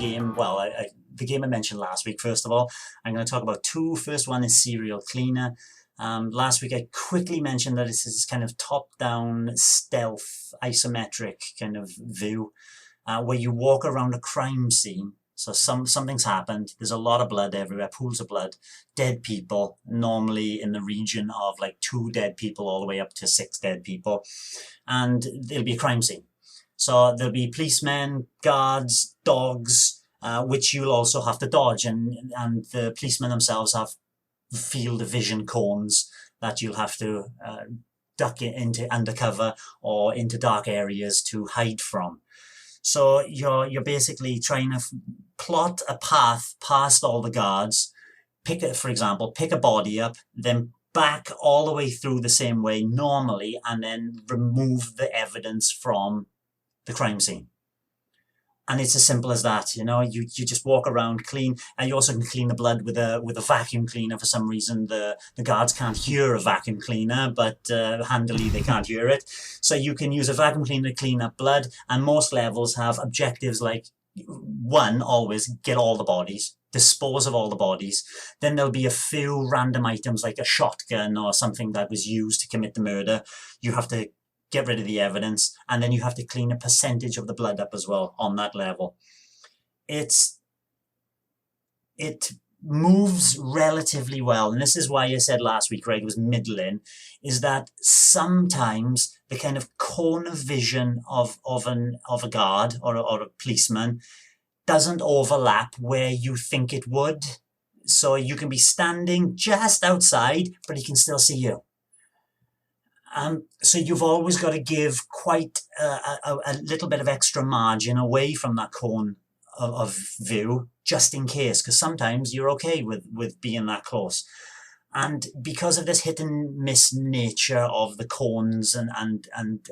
game. Well, the game I mentioned last week, first of all. I'm going to talk about two. First one is Serial Cleaner. Last week I quickly mentioned that this is kind of top-down stealth isometric kind of view where you walk around a crime scene. So something's happened. There's a lot of blood everywhere, pools of blood, dead people, normally in the region of like 2 dead people all the way up to 6 dead people. And there'll be a crime scene. So there'll be policemen, guards, dogs, which you'll also have to dodge. And the policemen themselves have field of vision cones that you'll have to duck into undercover or into dark areas to hide from. So you're basically trying to plot a path past all the guards, for example, pick a body up, then back all the way through the same way normally, and then remove the evidence from the crime scene. And it's as simple as that, you know. You just walk around, clean, and you also can clean the blood with a vacuum cleaner. For some reason, the guards can't hear a vacuum cleaner, but handily they can't hear it. So you can use a vacuum cleaner to clean up blood, and most levels have objectives like, 1, always get all the bodies, dispose of all the bodies. Then there'll be a few random items like a shotgun or something that was used to commit the murder. You have to get rid of the evidence, and then you have to clean a percentage of the blood up as well on that level. It moves relatively well, and this is why I said last week, right, it was middling, is that sometimes the kind of cone of vision of a guard or a policeman doesn't overlap where you think it would. So you can be standing just outside, but he can still see you. So you've always got to give quite a little bit of extra margin away from that cone of view, just in case, because sometimes you're okay with being that close. And because of this hit and miss nature of the cones and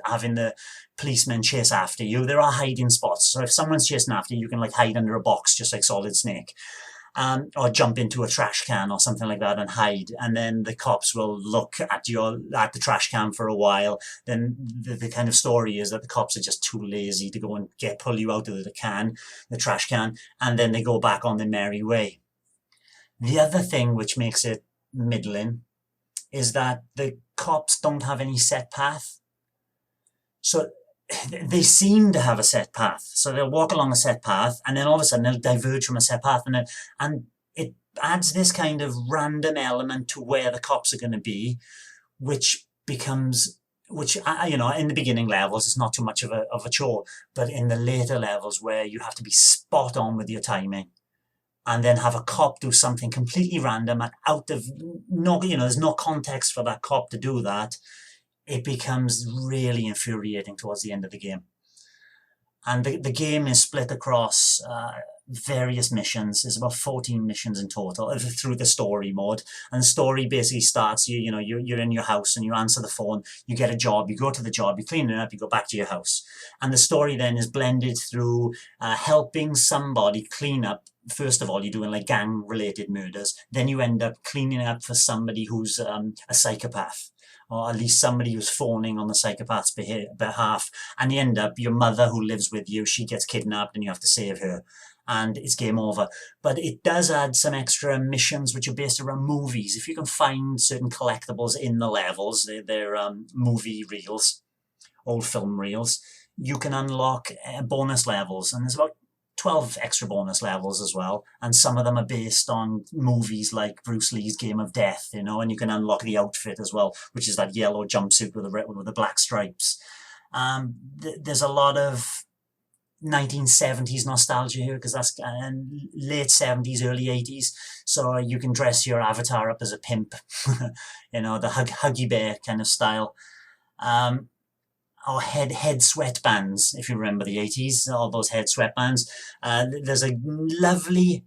having the policemen chase after you, there are hiding spots. So if someone's chasing after you, you can like hide under a box, just like Solid Snake. Or jump into a trash can or something like that and hide, and then the cops will look at the trash can for a while. Then the kind of story is that the cops are just too lazy to go and pull you out of the trash can, and then they go back on their merry way. The other thing which makes it middling is that the cops don't have any set path. So they seem to have a set path. So they'll walk along a set path, and then all of a sudden they'll diverge from a set path, and it adds this kind of random element to where the cops are going to be, which you know, in the beginning levels it's not too much of a chore, but in the later levels where you have to be spot on with your timing, and then have a cop do something completely random and there's no context for that cop to do that, it becomes really infuriating towards the end of the game. And the game is split across various missions. There's about 14 missions in total through the story mode. And the story basically starts, you're in your house and you answer the phone, you get a job, you go to the job, you clean it up, you go back to your house. And the story then is blended through helping somebody clean up. First of all, you're doing like gang-related murders. Then you end up cleaning up for somebody who's a psychopath, or at least somebody who's phoning on the psychopath's behalf. And you end up, your mother who lives with you, she gets kidnapped and you have to save her. And it's game over. But it does add some extra missions which are based around movies. If you can find certain collectibles in the levels, they're movie reels, old film reels, you can unlock bonus levels. And there's about 12 extra bonus levels as well, and some of them are based on movies like Bruce Lee's Game of Death, you know, and you can unlock the outfit as well, which is that yellow jumpsuit with the black stripes. There's a lot of 1970s nostalgia here, because that's late 70s, early 80s, so you can dress your avatar up as a pimp, you know, the Huggy Bear kind of style. Or head sweatbands, if you remember the 80s, all those head sweatbands. There's a lovely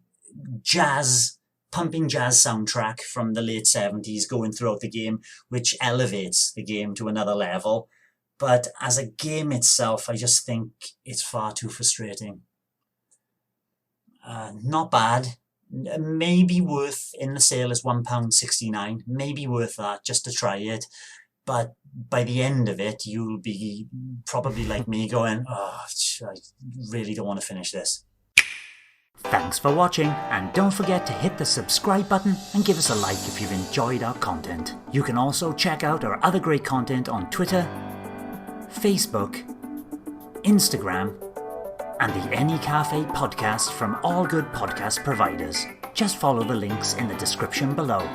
pumping jazz soundtrack from the late 70s going throughout the game, which elevates the game to another level. But as a game itself, I just think it's far too frustrating. Not bad. Maybe worth, in the sale is £1.69, maybe worth that just to try it. But by the end of it, you'll be probably like me going, oh, I really don't want to finish this. Thanks for watching, and don't forget to hit the subscribe button and give us a like if you've enjoyed our content. You can also check out our other great content on Twitter, Facebook, Instagram, and the N-E Café podcast from all good podcast providers. Just follow the links in the description below.